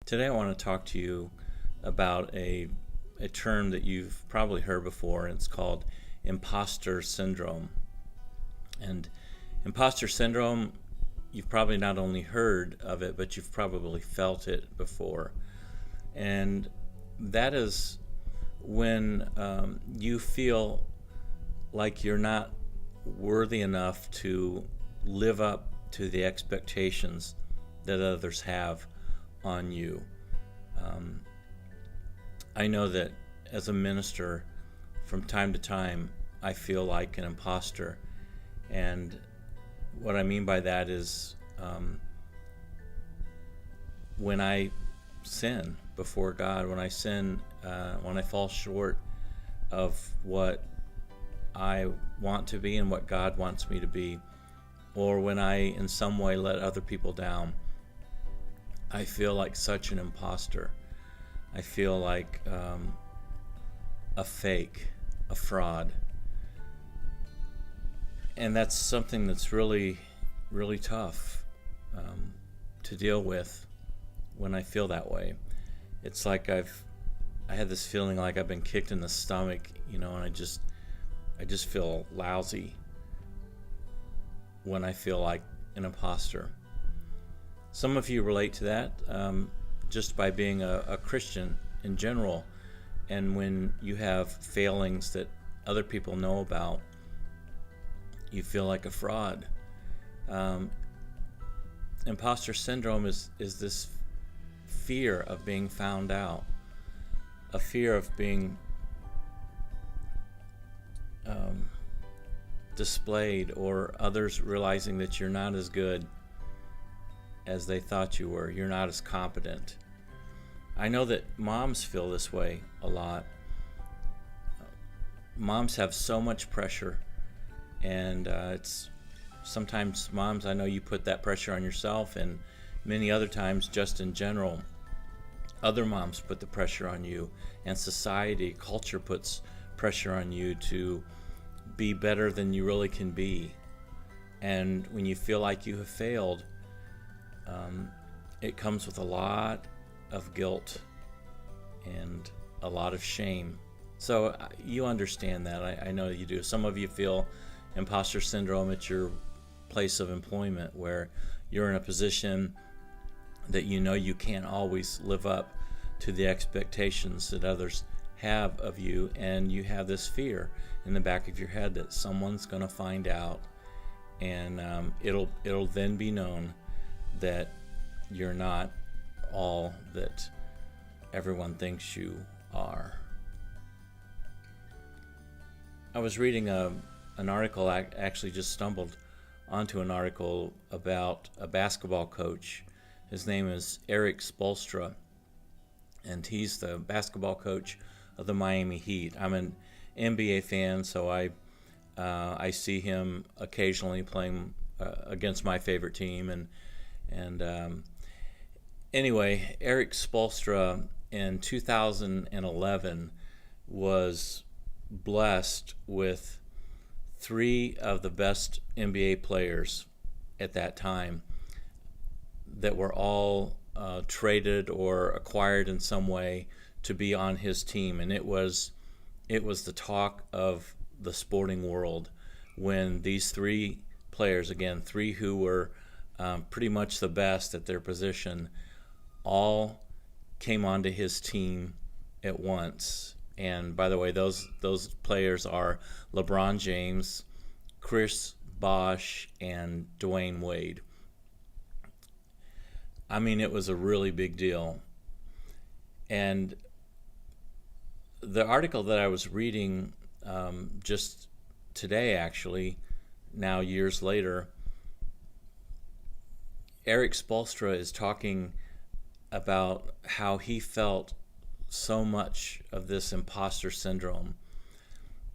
Today I want to talk to you about a term that you've probably heard before, and it's called Imposter Syndrome. And Imposter Syndrome, you've probably not only heard of it, but you've probably felt it before. And that is when you feel like you're not worthy enough to live up to the expectations that others have on you. I know that as a minister, from time to time, I feel like an imposter. And what I mean by that is when I sin before God, when I sin, when I fall short of what I want to be and what God wants me to be, or when I in some way let other people down, I feel like such an imposter. I feel like a fake, a fraud. And that's something that's really, really tough to deal with when I feel that way. It's like I had this feeling like I've been kicked in the stomach, and I just feel lousy when I feel like an imposter. Some of you relate to that just by being a Christian in general, and when you have failings that other people know about, you feel like a fraud. Imposter syndrome is this fear of being found out, a fear of being displayed, or others realizing that you're not as good as they thought you were. You're not as competent. I know that moms feel this way a lot. Moms have so much pressure, and it's sometimes moms, I know you put that pressure on yourself, and many other times, just in general, other moms put the pressure on you, and society, culture puts pressure on you to be better than you really can be. And when you feel like you have failed, it comes with a lot of guilt and a lot of shame. So you understand that. I know you do. Some of you feel imposter syndrome at your place of employment, where you're in a position that you can't always live up to the expectations that others have of you, and you have this fear in the back of your head that someone's going to find out, and it'll then be known that you're not all that everyone thinks you are. I was reading an article. I actually just stumbled onto an article about a basketball coach. His name is Erik Spoelstra, and he's the basketball coach of the Miami Heat. I'm an NBA fan, so I see him occasionally playing against my favorite team, and anyway, Erik Spoelstra in 2011 was blessed with 3 of the best NBA players at that time that were all traded or acquired in some way to be on his team. And it was the talk of the sporting world when these 3 players, again, 3 who were pretty much the best at their position, all came onto his team at once. And by the way, those players are LeBron James, Chris Bosh, and Dwayne Wade. I mean, it was a really big deal. And the article that I was reading just today, actually, now years later, Erik Spoelstra is talking about how he felt so much of this imposter syndrome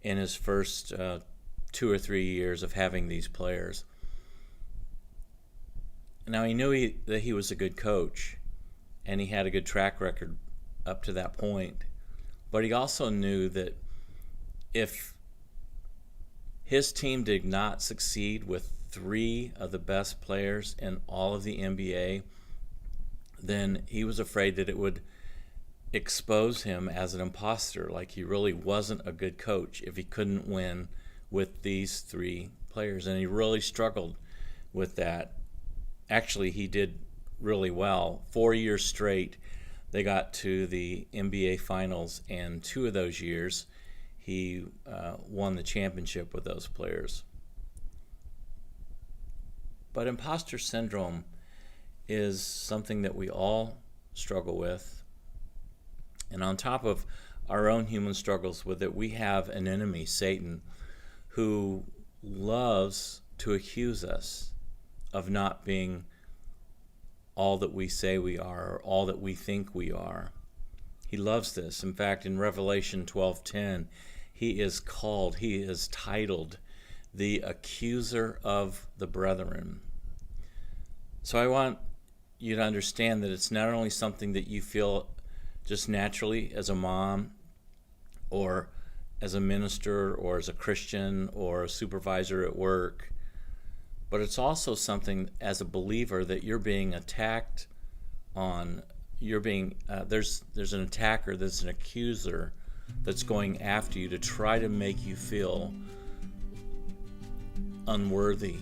in his first 2 or 3 years of having these players. Now, he knew that he was a good coach, and he had a good track record up to that point. But he also knew that if his team did not succeed with 3 of the best players in all of the NBA, then he was afraid that it would expose him as an imposter, like he really wasn't a good coach if he couldn't win with these three players. And he really struggled with that. Actually, he did really well. 4 years straight, they got to the NBA Finals, and 2 of those years, he won the championship with those players. But imposter syndrome is something that we all struggle with. And on top of our own human struggles with it, we have an enemy, Satan, who loves to accuse us of not being all that we say we are, or all that we think we are. He loves this. In fact, in Revelation 12:10, he is titled the Accuser of the Brethren. So I want you to understand that it's not only something that you feel just naturally as a mom, or as a minister, or as a Christian, or a supervisor at work, but it's also something as a believer that you're being attacked on. There's an attacker, that's an accuser, that's going after you to try to make you feel unworthy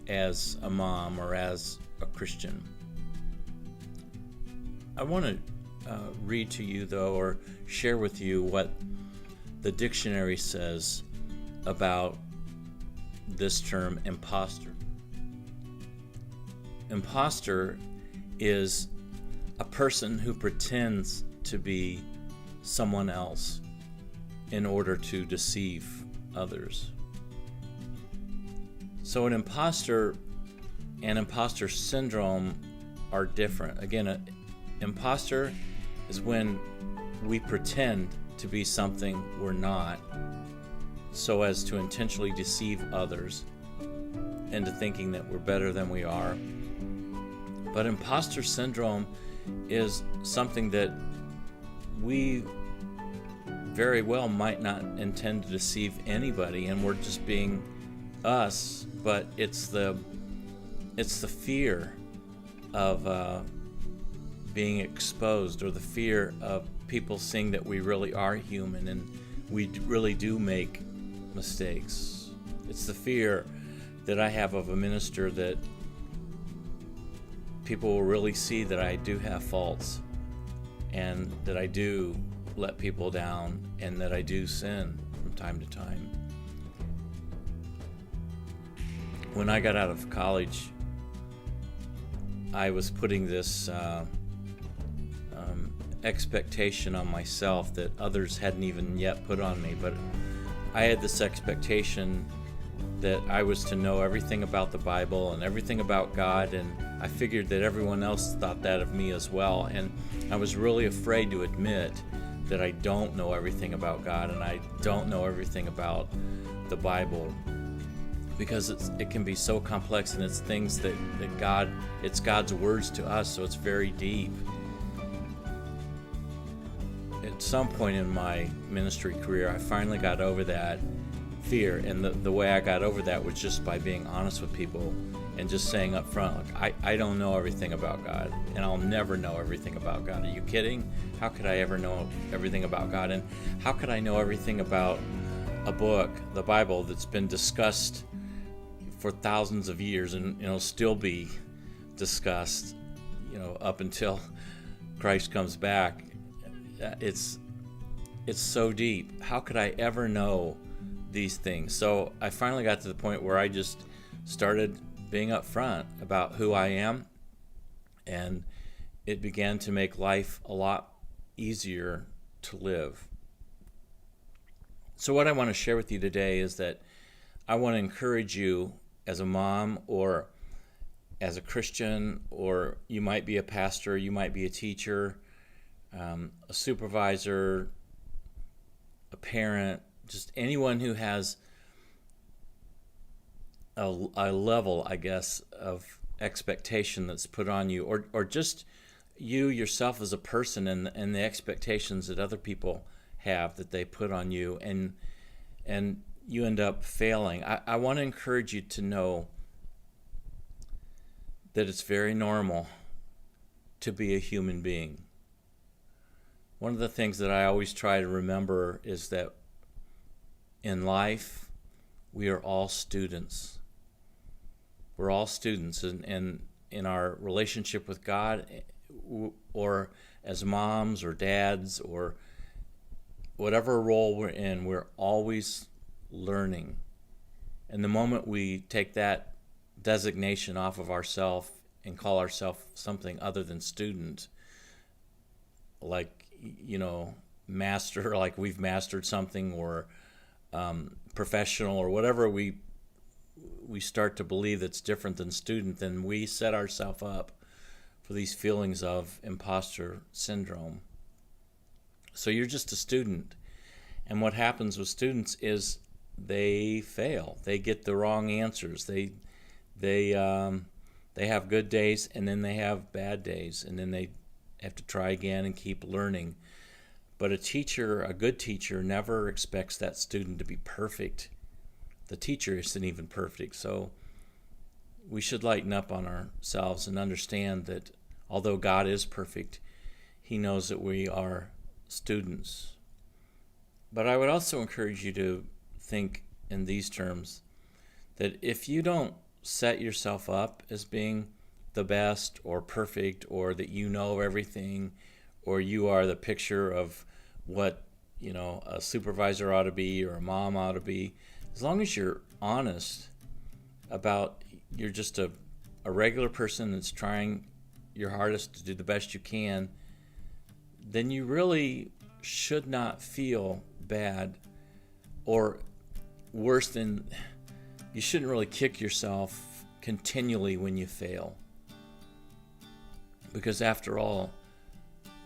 as a mom or as a Christian. I want to read to you, though, or share with you what the dictionary says about this term, imposter. Imposter is a person who pretends to be someone else in order to deceive others. So an imposter and imposter syndrome are different. Again, an imposter is when we pretend to be something we're not, so as to intentionally deceive others into thinking that we're better than we are. But imposter syndrome is something that we very well might not intend to deceive anybody, and we're just being us, but it's the fear of being exposed, or the fear of people seeing that we really are human and we really do make mistakes. It's the fear that I have of a minister, that people will really see that I do have faults, and that I do let people down, and that I do sin from time to time. When I got out of college, I was putting this expectation on myself that others hadn't even yet put on me, but I had this expectation that I was to know everything about the Bible and everything about God, and I figured that everyone else thought that of me as well. And I was really afraid to admit that I don't know everything about God, and I don't know everything about the Bible, because it can be so complex, and it's things that it's God's words to us, so it's very deep. At some point in my ministry career, I finally got over that fear, and the way I got over that was just by being honest with people and just saying up front, like, I don't know everything about God, and I'll never know everything about God. Are you kidding? How could I ever know everything about God? And how could I know everything about a book, the Bible, that's been discussed for thousands of years, and it'll still be discussed, up until Christ comes back? It's so deep. How could I ever know these things? So I finally got to the point where I just started being upfront about who I am, and it began to make life a lot easier to live. So what I want to share with you today is that I want to encourage you as a mom, or as a Christian, or you might be a pastor, you might be a teacher, a supervisor, a parent, just anyone who has a level, I guess, of expectation that's put on you, or just you yourself as a person, and the expectations that other people have that they put on you, and you end up failing. I want to encourage you to know that it's very normal to be a human being. One of the things that I always try to remember is that in life, we are all students. We're all students, and in our relationship with God, or as moms or dads, or whatever role we're in, we're always learning. And the moment we take that designation off of ourselves and call ourselves something other than student, like, master, like we've mastered something, or professional, or whatever we start to believe that's different than student, then we set ourselves up for these feelings of imposter syndrome. So you're just a student. And what happens with students is they fail. They get the wrong answers. They have good days, and then they have bad days, and then they have to try again and keep learning. But a good teacher never expects that student to be perfect. The teacher isn't even perfect. So we should lighten up on ourselves and understand that although God is perfect, He knows that we are students. But I would also encourage you to think in these terms, that if you don't set yourself up as being the best or perfect, or that you know everything, or you are the picture of what a supervisor ought to be, or a mom ought to be, as long as you're honest about you're just a regular person that's trying your hardest to do the best you can, then you really should not feel bad, or worse than, you shouldn't really kick yourself continually when you fail. Because after all,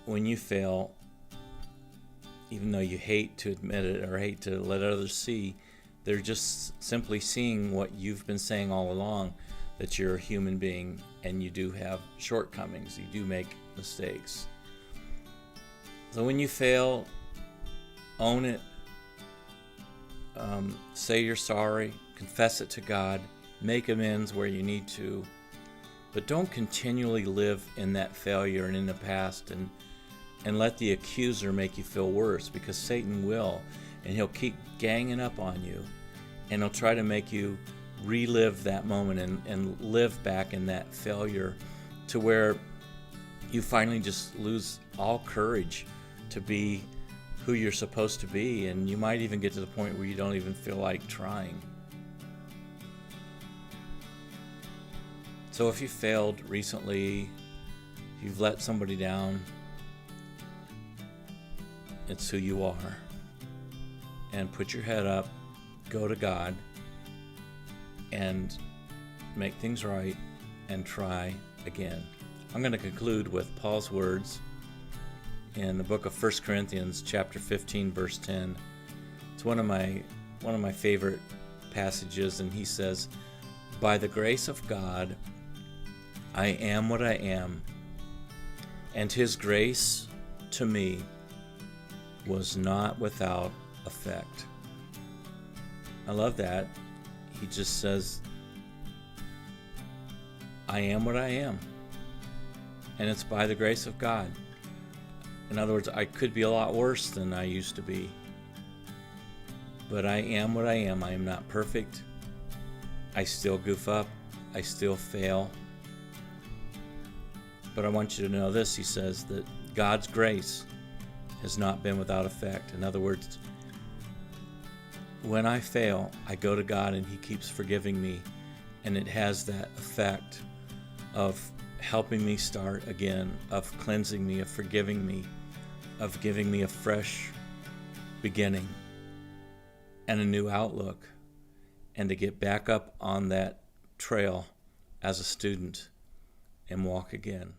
when you fail, even though you hate to admit it or hate to let others see, they're just simply seeing what you've been saying all along, that you're a human being and you do have shortcomings, you do make mistakes. So when you fail, own it, say you're sorry, confess it to God, make amends where you need to, but don't continually live in that failure and in the past and let the accuser make you feel worse, because Satan will, and he'll keep ganging up on you, and he'll try to make you relive that moment and live back in that failure, to where you finally just lose all courage to be who you're supposed to be, and you might even get to the point where you don't even feel like trying. So if you failed recently, if you've let somebody down, it's who you are. And put your head up, go to God, and make things right, and try again. I'm going to conclude with Paul's words in the book of 1 Corinthians chapter 15, verse 10. It's one of my favorite passages, and he says, "By the grace of God, I am what I am, and His grace to me was not without effect." I love that. He just says, I am what I am, and it's by the grace of God. In other words, I could be a lot worse than I used to be, but I am what I am. I am not perfect. I still goof up. I still fail. But I want you to know this, he says, that God's grace has not been without effect. In other words, when I fail, I go to God and He keeps forgiving me, and it has that effect of helping me start again, of cleansing me, of forgiving me, of giving me a fresh beginning and a new outlook, and to get back up on that trail as a student and walk again.